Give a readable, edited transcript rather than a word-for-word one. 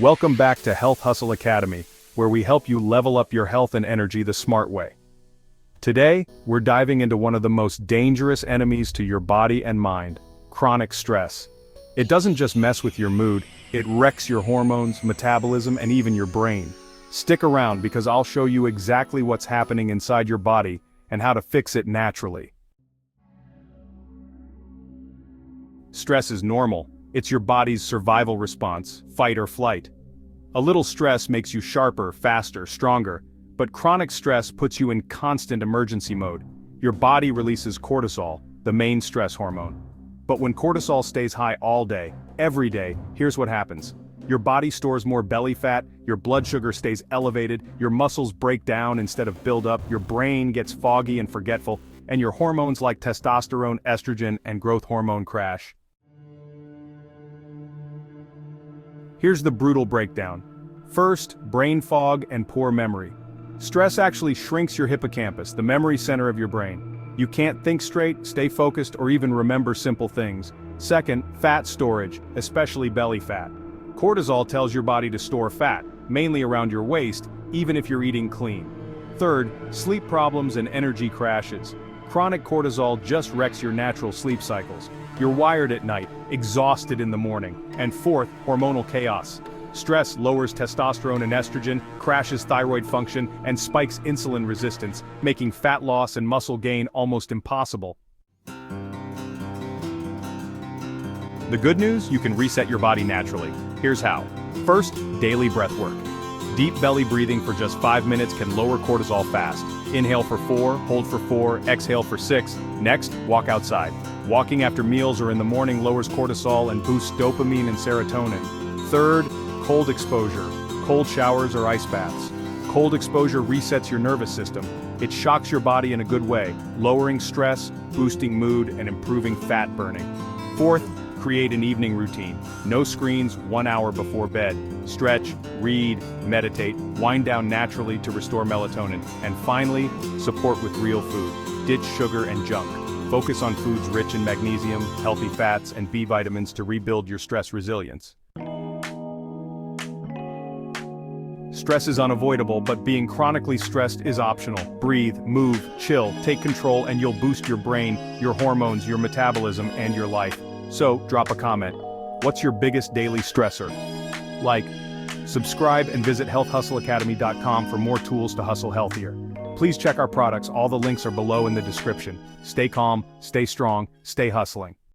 Welcome back to Health Hustle Academy, where we help you level up your health and energy the smart way. Today, we're diving into one of the most dangerous enemies to your body and mind, chronic stress. It doesn't just mess with your mood, it wrecks your hormones, metabolism, and even your brain. Stick around because I'll show you exactly what's happening inside your body and how to fix it naturally. Stress is normal. It's your body's survival response, fight or flight. A little stress makes you sharper, faster, stronger, but chronic stress puts you in constant emergency mode. Your body releases cortisol, the main stress hormone. But when cortisol stays high all day, every day, here's what happens. Your body stores more belly fat, your blood sugar stays elevated, your muscles break down instead of build up, your brain gets foggy and forgetful, and your hormones like testosterone, estrogen, and growth hormone crash. Here's the brutal breakdown. First, brain fog and poor memory. Stress actually shrinks your hippocampus, the memory center of your brain. You can't think straight, stay focused, or even remember simple things. Second, fat storage, especially belly fat. Cortisol tells your body to store fat, mainly around your waist, even if you're eating clean. Third, sleep problems and energy crashes. Chronic cortisol just wrecks your natural sleep cycles. You're wired at night, exhausted in the morning. And fourth, hormonal chaos. Stress lowers testosterone and estrogen, crashes thyroid function, and spikes insulin resistance, making fat loss and muscle gain almost impossible. The good news, you can reset your body naturally. Here's how. First, daily breathwork. Deep belly breathing for just 5 minutes can lower cortisol fast. Inhale for 4, hold for 4, exhale for 6. Next, walk outside. Walking after meals or in the morning lowers cortisol and boosts dopamine and serotonin. Third, cold exposure. Cold showers or ice baths. Cold exposure resets your nervous system. It shocks your body in a good way, lowering stress, boosting mood, and improving fat burning. Fourth, create an evening routine. No screens 1 hour before bed. Stretch, read, meditate, wind down naturally to restore melatonin. And finally, support with real food. Ditch sugar and junk. Focus on foods rich in magnesium, healthy fats, and B vitamins to rebuild your stress resilience. Stress is unavoidable, but being chronically stressed is optional. Breathe, move, chill, take control, and you'll boost your brain, your hormones, your metabolism, and your life. So, drop a comment. What's your biggest daily stressor? Like, subscribe, and visit healthhustleacademy.com for more tools to hustle healthier. Please check our products, all the links are below in the description. Stay calm, stay strong, stay hustling.